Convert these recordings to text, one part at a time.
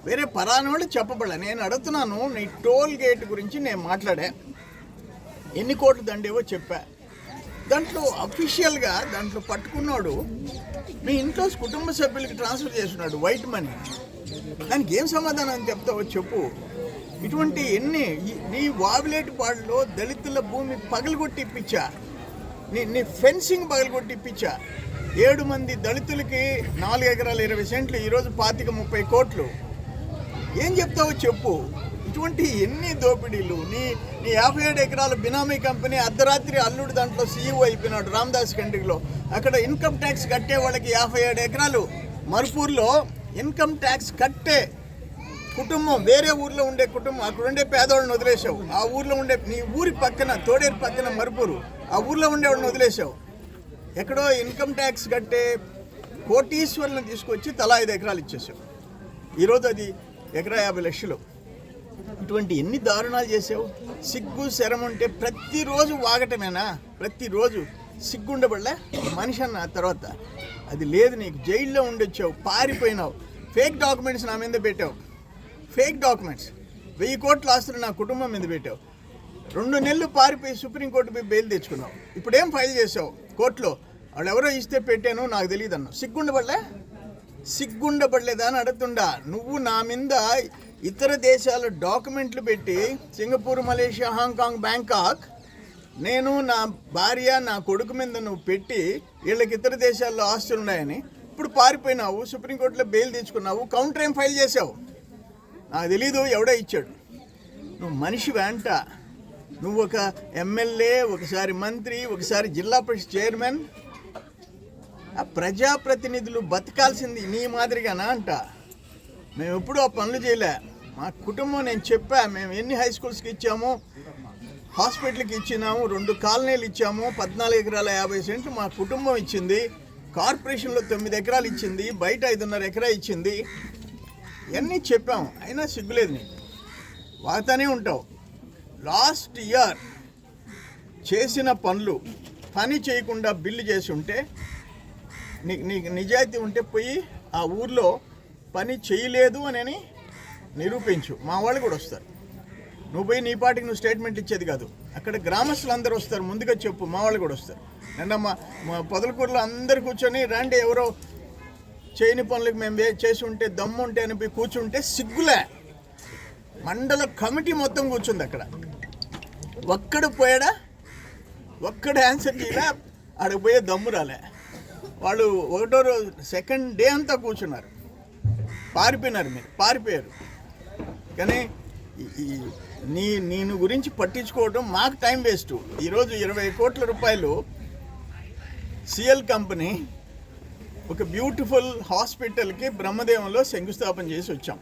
వేరే పరాని వాళ్ళు చెప్పబడలే. నేను అడుగుతున్నాను, నీ టోల్ గేట్ గురించి నేను మాట్లాడా, ఎన్ని కోట్లు దండేవో చెప్పా. దాంట్లో అఫీషియల్గా దాంట్లో పట్టుకున్నాడు మీ ఇంట్లో కుటుంబ సభ్యులకి ట్రాన్స్ఫర్ చేస్తున్నాడు వైట్ మనీ. దానికి ఏం సమాధానం చెప్తావో చెప్పు. ఇటువంటి నీ వావిలేటిపాడులో దళితుల భూమి పగలగొట్టి ఇప్పించా, నీ ఫెన్సింగ్ పగలగొట్టి ఇప్పించా. 7 మంది దళితులకి 4 ఎకరాల 20 సెంట్లు, ఈరోజు 25-30 కోట్లు. ఏం చెప్తావో చెప్పు. ఇటువంటి ఎన్ని దోపిడీలు. నీ 57 ఎకరాల బినామీ కంపెనీ అర్ధరాత్రి అల్లుడు దాంట్లో సీఈఓ అయిపోయినాడు రామదాస్ కండ్రిలో. అక్కడ ఇన్కమ్ ట్యాక్స్ కట్టే వాళ్ళకి 57 ఎకరాలు మర్పూర్లో ఇన్కమ్ ట్యాక్స్ కట్టే కుటుంబం, వేరే ఊర్లో ఉండే కుటుంబం, అక్కడ ఉండే పేదవాళ్ళని వదిలేసావు. ఆ ఊర్లో ఉండే నీ ఊరి పక్కన తోడేరు పక్కన మరుపూరు, ఆ ఊర్లో ఉండేవాళ్ళని వదిలేసావు. ఎక్కడో ఇన్కమ్ ట్యాక్స్ కట్టే కోటీశ్వరులను తీసుకొచ్చి తలా 5 ఎకరాలు ఇచ్చేసావు. ఈరోజు అది ఎకరా 50 లక్షలు. ఇటువంటి ఎన్ని దారుణాలు చేసావు. సిగ్గు శరం ఉంటే ప్రతిరోజు వాగటమేనా? ప్రతిరోజు సిగ్గుండబడలే మనిషి అన్న తర్వాత అది లేదు. నీకు జైల్లో ఉండొచ్చావు, పారిపోయినావు, ఫేక్ డాక్యుమెంట్స్ నా మీద పెట్టావు. ఫేక్ డాక్యుమెంట్స్ 1000 కోట్ల ఆస్తులు నా కుటుంబం మీద పెట్టావు. 2 నెలలు పారిపోయి సుప్రీంకోర్టు పోయి బెయిల్ తెచ్చుకున్నావు. ఇప్పుడేం ఫైల్ చేసావు కోర్టులో? వాళ్ళు ఎవరో ఇస్తే పెట్టాను, నాకు తెలియదు అన్నావు. సిగ్గుండబడలేదా అని అడుగుతుండా. నువ్వు నా మీద ఇతర దేశాల డాక్యుమెంట్లు పెట్టి సింగపూర్, మలేషియా, హాంకాంగ్, బ్యాంకాక్, నేను నా భార్య నా కొడుకు మీద నువ్వు పెట్టి వీళ్ళకి ఇతర దేశాల్లో ఆస్తులు ఉన్నాయని ఇప్పుడు పారిపోయినావు, సుప్రీంకోర్టులో బెయిల్ తెచ్చుకున్నావు, కౌంటర్ ఏం ఫైల్ చేసావు? నాకు తెలీదు, ఎవడో ఇచ్చాడు. నువ్వు మనిషి వెంట, నువ్వు ఒక ఎమ్మెల్యే, ఒకసారి మంత్రి, ఒకసారి జిల్లా పరిషత్ చైర్మన్. ఆ ప్రజాప్రతినిధులు బతకాల్సింది నీ మాదిరిగానా అంట. మేము ఎప్పుడూ ఆ పనులు చేయలే. మా కుటుంబం, నేను చెప్పా, మేము ఎన్ని హై స్కూల్స్కి ఇచ్చాము, హాస్పిటల్కి ఇచ్చినాము, 2 కాలనీలు ఇచ్చాము, 14 ఎకరాల 50 సెంట్లు మా కుటుంబం ఇచ్చింది, కార్పొరేషన్లో 9 ఎకరాలు ఇచ్చింది, బయట 5.5 ఎకరా ఇచ్చింది. ఇవన్నీ చెప్పాము, అయినా సిగ్గులేదు నీకు, వాగుతానే ఉంటావు. లాస్ట్ ఇయర్ చేసిన పని చేయకుండా బిల్లు చేసి ఉంటే, నీకు నిజాయితీ ఉంటే పోయి ఆ ఊర్లో పని చేయలేదు అని నిరూపించు. మా వాళ్ళు కూడా వస్తారు. నువ్వు పోయి నీ పాటికి నువ్వు స్టేట్మెంట్ ఇచ్చేది కాదు. అక్కడ గ్రామస్తులు అందరూ వస్తారు, ముందుగా చెప్పు, మా వాళ్ళు కూడా వస్తారు. నిన్న మా పొదలకూరులో అందరు కూర్చొని రండి, ఎవరో చేయని పనులకు మేము చేసి ఉంటే దమ్ము ఉంటే అని పోయి కూర్చుంటే సిగ్గులే. మండల కమిటీ మొత్తం కూర్చుంది అక్కడ. ఒక్కడు పోయాడా? ఒక్కడు ఆన్సర్ చేయలే. ఆడికి పోయే దమ్ము రాలే. వాళ్ళు 1వ రోజు 2nd డే అంతా కూర్చున్నారు. పారిపోయినారు, మీరు పారిపోయారు. కానీ నేను గురించి పట్టించుకోవడం మాకు టైం వేస్ట్. ఈరోజు 20 కోట్ల రూపాయలు సిఎల్ కంపెనీ ఒక బ్యూటిఫుల్ హాస్పిటల్కి బ్రహ్మదేవంలో శంకుస్థాపన చేసి వచ్చాం.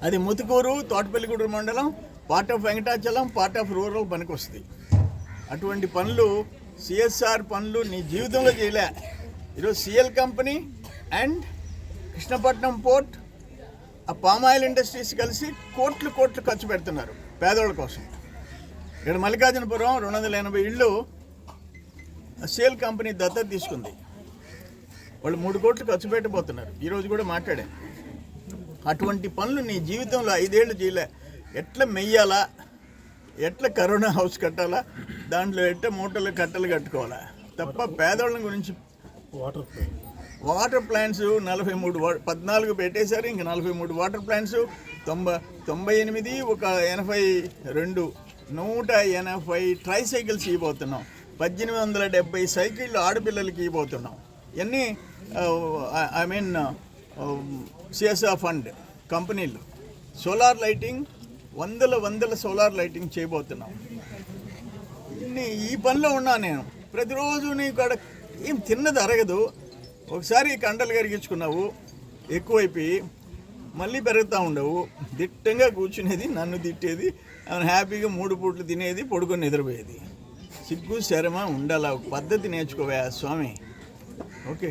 అది ముతుకూరు, తోటపల్లిగూడూరు మండలం, part of Venkatachalam, part of rural పనికి వస్తుంది. అటువంటి పనులు, సిఎస్ఆర్ పనులు నీ జీవితంలో చేయలే. ఈరోజు CL company and Krishnapatnam port, ఆ పామాయిల్ ఇండస్ట్రీస్ కలిసి కోట్లు ఖర్చు పెడుతున్నారు పేదోళ్ళ కోసం. ఇక్కడ మల్లికార్జునపురం 280 ఇళ్ళు సిఎల్ కంపెనీ దత్తత తీసుకుంది. వాళ్ళు 3 కోట్లు ఖర్చు పెట్టబోతున్నారు. ఈరోజు కూడా మాట్లాడాను. అటువంటి పనులు నీ జీవితంలో 5 ఏళ్ళు చేయలే. ఎట్లా మెయ్యాలా, ఎట్లా కరోనా హౌస్ కట్టాలా, దాంట్లో ఎట్లా మూటలు కట్టలు కట్టుకోవాలా తప్ప పేదోళ్ళ గురించి. వాటర్ ప్లాంట్స్ 43, 14 పెట్టేశారు. ఇంక 43 వాటర్ ప్లాంట్స్, 98, ఒక 82, 180 ట్రైసైకిల్స్ ఇవ్వబోతున్నాం. 1870 సైకిళ్ళు ఆడపిల్లలకి ఇవ్వబోతున్నాం. ఇవన్నీ సిఎస్ఆర్ ఫండ్ కంపెనీలు. సోలార్ లైటింగ్, వందల సోలార్ లైటింగ్ చేయబోతున్నాం. ఈ పనిలో ఉన్నా నేను. ప్రతిరోజు నీకు అక్కడ ఏం తిన్నది అరగదు. ఒకసారి కండలు కరిగించుకున్నావు, ఎక్కువైపోయి మళ్ళీ పెరుగుతూ ఉండవు. దిట్టంగా కూర్చునేది, నన్ను తిట్టేది, హ్యాపీగా 3 పూట్లు తినేది, పడుకొని నిద్రపోయేది. సిగ్గు శరమ ఉండాల, పద్ధతి నేర్చుకోవా స్వామి. ఓకే.